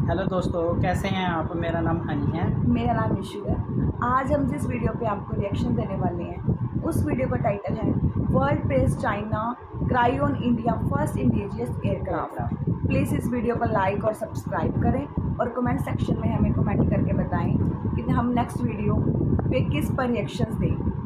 Hello दोस्तों, कैसे हैं आप? मेरा नाम हनी है। मेरा नाम निशु है। आज हम जिस वीडियो पे आपको रिएक्शन देने वाले हैं उस वीडियो का टाइटल है world press China cry on India first indigenous aircraft. Please इस वीडियो को लाइक और सब्सक्राइब करें और कमेंट सेक्शन में हमें कमेंट करके बताएं कि हम नेक्स्ट वीडियो पे किस पर रिएक्शंस दें।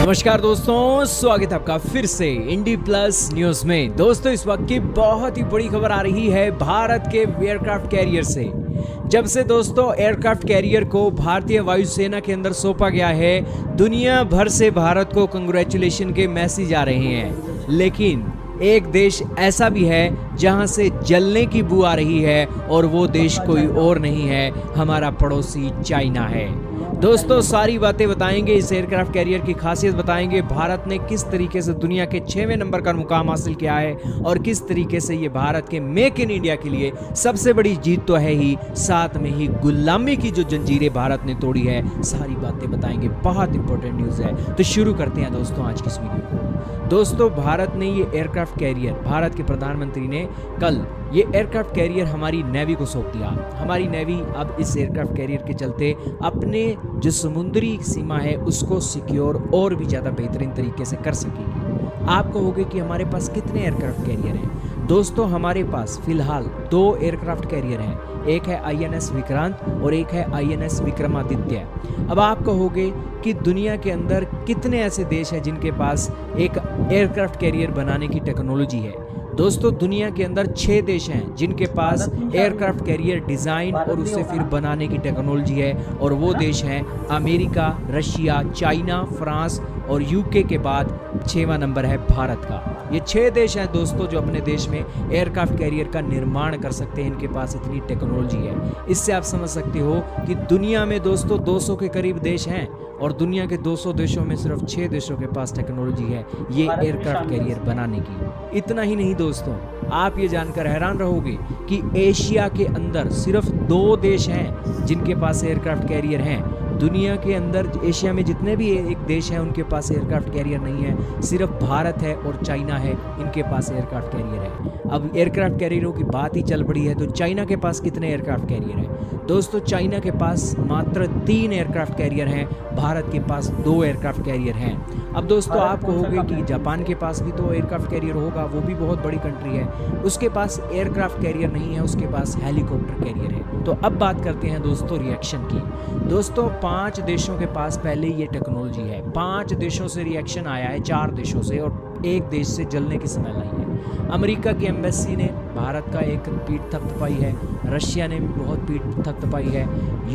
नमस्कार दोस्तों, स्वागत है आपका फिर से इंडी प्लस न्यूज में। दोस्तों, इस वक्त की बहुत ही बड़ी खबर आ रही है भारत के एयरक्राफ्ट कैरियर से। जब से दोस्तों एयरक्राफ्ट कैरियर को भारतीय वायुसेना के अंदर सौंपा गया है, दुनिया भर से भारत को कंग्रेचुलेशन के मैसेज आ रहे हैं। लेकिन एक देश ऐसा भी है जहां से जलने की बू आ रही है और वो देश कोई और नहीं है, हमारा पड़ोसी चाइना है। दोस्तों, सारी बातें बताएंगे, इस एयरक्राफ्ट कैरियर की खासियत बताएंगे, भारत ने किस तरीके से दुनिया के 6वें नंबर का मुकाम हासिल किया है और किस तरीके से ये भारत के मेक इन इंडिया के लिए सबसे बड़ी जीत तो है ही, साथ में ही गुलामी की जो जंजीरें भारत ने तोड़ी है, सारी बातें बताएंगे। बहुत इंपॉर्टेंट न्यूज़ है, तो शुरू करते हैं दोस्तों आज की इस वीडियो को। दोस्तों, भारत ने ये एयरक्राफ्ट कैरियर, भारत के प्रधानमंत्री ने कल ये एयरक्राफ्ट कैरियर हमारी नेवी को सौंप दिया। हमारी नेवी अब इस एयरक्राफ्ट कैरियर के चलते अपने जो समुद्री सीमा है उसको सिक्योर और भी ज़्यादा बेहतरीन तरीके से कर सकेगी। आप कहोगे कि हमारे पास कितने एयरक्राफ्ट कैरियर हैं? दोस्तों, हमारे पास फिलहाल 2 एयरक्राफ्ट कैरियर हैं, एक है INS विक्रांत और एक है INS विक्रमादित्य। अब आप कहोगे कि दुनिया के अंदर कितने ऐसे देश हैं जिनके पास एक एयरक्राफ्ट कैरियर बनाने की टेक्नोलॉजी है? दोस्तों, दुनिया के अंदर 6 देश हैं जिनके पास एयरक्राफ्ट कैरियर डिज़ाइन और उसे फिर बनाने की टेक्नोलॉजी है, और वो देश हैं अमेरिका, रशिया, चाइना, फ्रांस और UK के बाद 6वां नंबर है भारत का। ये 6 देश हैं दोस्तों जो अपने देश में एयरक्राफ्ट कैरियर का निर्माण कर सकते हैं, इनके पास इतनी टेक्नोलॉजी है। इससे आप समझ सकते हो कि दुनिया में दोस्तों 200 के करीब देश हैं और दुनिया के 200 देशों में सिर्फ 6 देशों के पास टेक्नोलॉजी है ये एयरक्राफ्ट कैरियर बनाने की। इतना ही नहीं दोस्तों, आप ये जानकर हैरान रहोगे कि एशिया के अंदर सिर्फ 2 देश हैं जिनके पास एयरक्राफ्ट कैरियर हैं। दुनिया के अंदर एशिया में जितने भी एक देश हैं उनके पास एयरक्राफ्ट कैरियर नहीं है, सिर्फ भारत है और चाइना है, इनके पास एयरक्राफ्ट कैरियर है। अब एयरक्राफ्ट कैरियरों की बात ही चल पड़ी है तो चाइना के पास कितने एयरक्राफ्ट कैरियर हैं? दोस्तों, चाइना के पास मात्र 3 एयरक्राफ्ट कैरियर हैं, भारत के पास 2 एयरक्राफ्ट कैरियर हैं। अब दोस्तों, आप कहोगे कि जापान के पास भी तो एयरक्राफ्ट कैरियर होगा, वो भी बहुत बड़ी कंट्री है, उसके पास एयरक्राफ्ट कैरियर नहीं है, उसके पास हेलीकॉप्टर कैरियर है। तो अब बात करते हैं दोस्तों रिएक्शन की। दोस्तों, 5 देशों के पास पहले ये टेक्नोलॉजी है, 5 देशों से रिएक्शन आया है, 4 देशों से, और 1 देश से जलने की स्मेल आई है। अमेरिका की एम्बेसी ने भारत का एक पीठ थपथपाई है, रशिया ने भी बहुत पीठ थपथपाई है,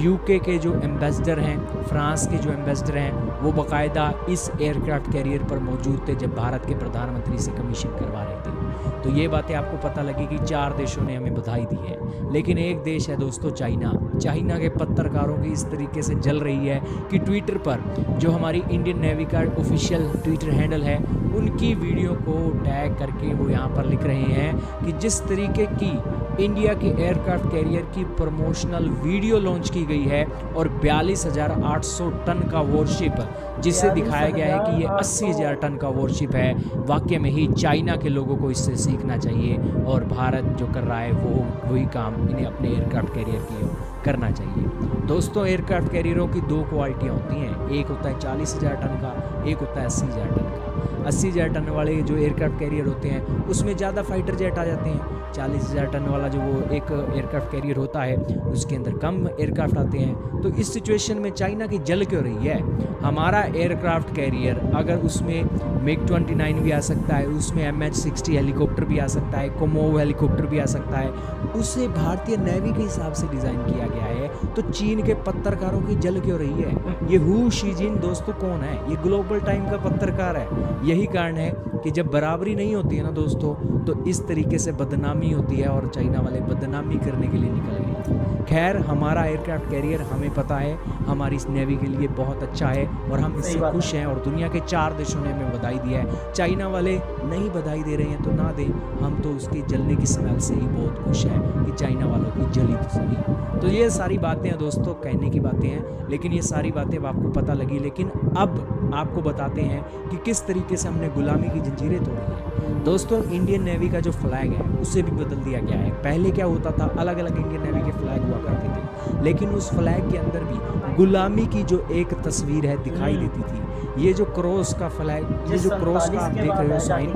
UK के जो एम्बेसडर हैं, फ्रांस के जो एम्बेसडर हैं, वो बाकायदा इस एयरक्राफ्ट कैरियर पर मौजूद थे जब भारत के प्रधानमंत्री से कमीशन करवा रहे थे। तो ये बातें आपको पता लगी कि 4 देशों ने हमें बधाई दी है। लेकिन एक देश है दोस्तों चाइना। चाइना के पत्रकारों की इस तरीके से जल रही है कि ट्विटर पर जो हमारी इंडियन नेवी का ऑफिशियल ट्विटर हैंडल है, उनकी वीडियो को टैग करके वो यहाँ पर लिख रहे हैं कि जिस तरीके की इंडिया के एयरक्राफ्ट कैरियर की प्रमोशनल वीडियो लॉन्च की गई है और 42,800 टन का वॉरशिप, जिससे दिखाया गया है कि ये 80,000 टन का वॉरशिप है। वाकई में ही चाइना के लोगों को इससे सीखना चाहिए और भारत जो कर रहा है वो वही काम इन्हें अपने एयरक्राफ्ट कैरियर की करना चाहिए। दोस्तों, एयरक्राफ्ट कैरियरों की 2 क्वालिटियाँ होती हैं, एक होता है 40,000 टन का, एक होता है 80,000 टन का। 80,000 टन वाले जो एयरक्राफ्ट कैरियर होते हैं उसमें ज़्यादा फाइटर जेट आ जाते हैं। 40,000 टन वाला जो वो एक एयरक्राफ्ट कैरियर होता है उसके अंदर कम एयरक्राफ्ट आते हैं। तो इस सिचुएशन में चाइना की जल क्यों रही है? हमारा एयरक्राफ्ट कैरियर अगर उसमें MiG-29 भी आ सकता है, उसमें MH-60 हेलीकॉप्टर भी आ सकता है, कोमोव हेलीकॉप्टर भी आ सकता है, उसे भारतीय नेवी के हिसाब से डिज़ाइन किया गया है, तो चीन के पत्रकारों की जल क्यों रही है? ये हू शीजिन दोस्तों कौन है? ये ग्लोबल टाइम का पत्रकार है, यही कारण है कि जब बराबरी नहीं होती है ना दोस्तों, तो इस तरीके से बदनामी होती है और चाइना वाले बदनामी करने के लिए निकल गए। खैर, हमारा एयरक्राफ्ट कैरियर हमें पता है हमारी इस नेवी के लिए बहुत अच्छा है और हम इससे खुश हैं और दुनिया के 4 देशों ने हमें बधाई दिया है। चाइना वाले नहीं बधाई दे रहे हैं तो ना दें, हम तो उसकी जलने की स्मेल से ही बहुत खुश हैं कि चाइना वालों की जली तो सही। तो ये सारी बातें हैं दोस्तों, कहने की बातें हैं, लेकिन ये सारी बातें अब आपको पता लगी। लेकिन अब आपको बताते हैं कि किस तरीके से हमने गुलामी की जंजीरें तोड़ी हैं। दोस्तों, इंडियन नेवी का जो फ्लैग है उसे भी बदल दिया गया है। पहले क्या होता था, अलग अलग इंडियन नेवी के फ्लैग हुआ करते थे, लेकिन उस फ्लैग के अंदर भी गुलामी की जो एक तस्वीर है दिखाई देती थी। ये जो क्रॉस का फ्लैग, ये जो क्रॉस का आप देख रहे हो साइन,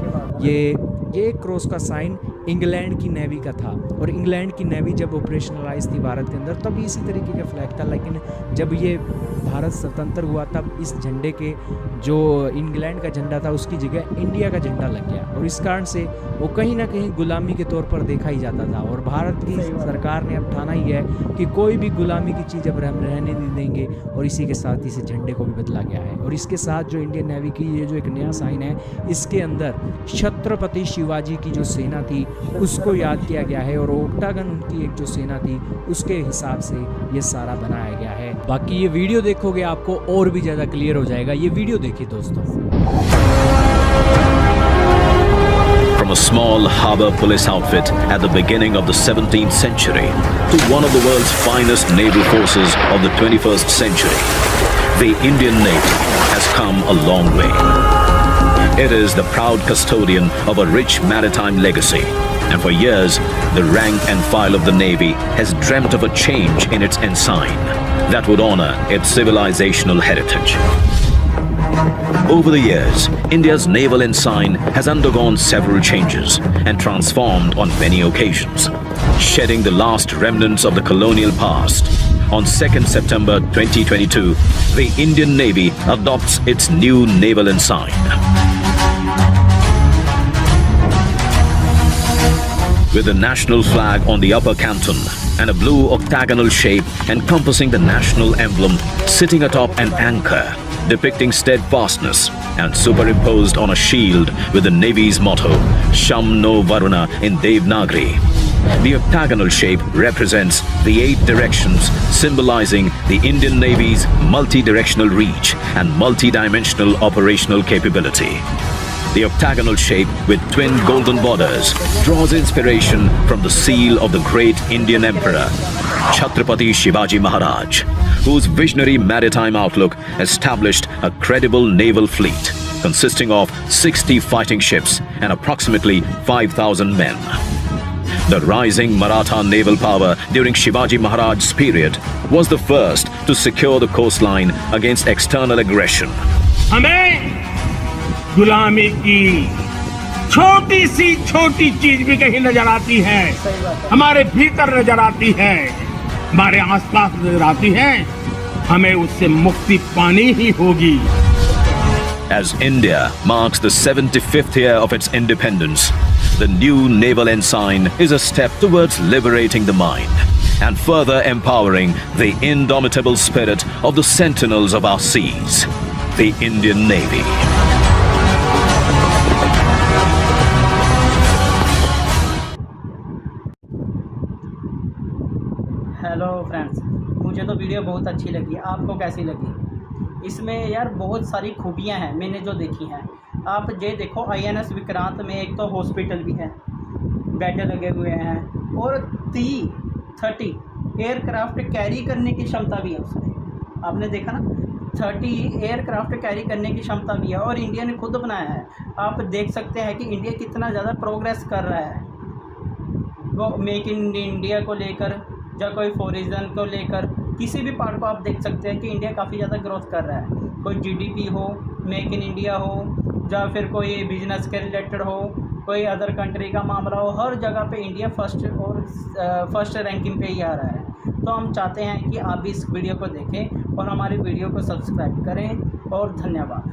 ये क्रॉस का साइन इंग्लैंड की नेवी का था और इंग्लैंड की नेवी जब ऑपरेशनलाइज थी भारत के अंदर तब इसी तरीके का फ्लैग था। लेकिन जब ये भारत स्वतंत्र हुआ तब इस झंडे के जो इंग्लैंड का झंडा था उसकी जगह इंडिया का झंडा लग गया और इस कारण से वो कहीं ना कहीं गुलामी के तौर पर देखा ही जाता था। और भारत की सरकार ने अब ठाना ही है कि कोई भी गुलामी की चीज़ अब हम रहने नहीं देंगे और इसी के साथ इस झंडे को भी बदला गया है। और इसके साथ जो इंडियन नेवी की ये जो एक नया साइन है, इसके अंदर छत्रपति शिवाजी की जो सेना थी उसको याद किया गया है और ओक्टागन उनकी एक जो सेना थी उसके हिसाब से ये सारा बनाया गया है। बाकी ये वीडियो देखोगे आपको और भी ज़्यादा क्लियर हो जाएगा। ये वीडियो देखिए दोस्तों। From a small harbor police outfit at the beginning of the 17th century to one of the world's finest naval forces of the 21st century, the Indian Navy has come a long way. It is the proud custodian of a rich maritime legacy, and for years, the rank and file of the Navy has dreamt of a change in its ensign that would honor its civilizational heritage. Over the years, India's naval ensign has undergone several changes and transformed on many occasions, shedding the last remnants of the colonial past. On 2nd September 2022, the Indian Navy adopts its new naval ensign. With the national flag on the upper canton and a blue octagonal shape encompassing the national emblem sitting atop an anchor depicting steadfastness and superimposed on a shield with the Navy's motto, Sham No Varuna in Devanagari. The octagonal shape represents the 8 directions, symbolizing the Indian Navy's multi-directional reach and multi-dimensional operational capability. The octagonal shape with twin golden borders draws inspiration from the seal of the great Indian Emperor, Chhatrapati Shivaji Maharaj, whose visionary maritime outlook established a credible naval fleet consisting of 60 fighting ships and approximately 5,000 men. The rising Maratha naval power during Shivaji Maharaj's period was the first to secure the coastline against external aggression. हमें गुलामी की छोटी सी छोटी चीज भी कहीं नजर आती है, हमारे भीतर नजर आती है, हमारे आसपास नजर आती है, हमें उससे मुक्ति पानी ही होगी। As India marks the 75th year of its independence, the new naval ensign is a step towards liberating the mind and further empowering the indomitable spirit of the sentinels of our seas, the Indian Navy. Hello friends, मुझे तो video बहुत अच्छी लगी। आपको कैसी लगी? इसमें यार बहुत सारी खूबियां हैं मैंने जो देखी हैं। आप ये देखो, INS विक्रांत में एक तो हॉस्पिटल भी है, बेड लगे हुए हैं और 30 एयरक्राफ्ट कैरी करने की क्षमता भी है उसमें। आपने देखा ना, 30 एयरक्राफ्ट कैरी करने की क्षमता भी है और इंडिया ने खुद बनाया है। आप देख सकते हैं कि इंडिया कितना ज़्यादा प्रोग्रेस कर रहा है, वो मेक इन इंडिया को लेकर या कोई फॉरिजन को लेकर किसी भी पार्ट को आप देख सकते हैं कि इंडिया काफ़ी ज़्यादा ग्रोथ कर रहा है। कोई GDP हो, मेक इन इंडिया हो, या फिर कोई बिजनेस के रिलेटेड हो, कोई अदर कंट्री का मामला हो, हर जगह पे इंडिया फर्स्ट रैंकिंग पे ही आ रहा है। तो हम चाहते हैं कि आप भी इस वीडियो को देखें और हमारी वीडियो को सब्सक्राइब करें और धन्यवाद।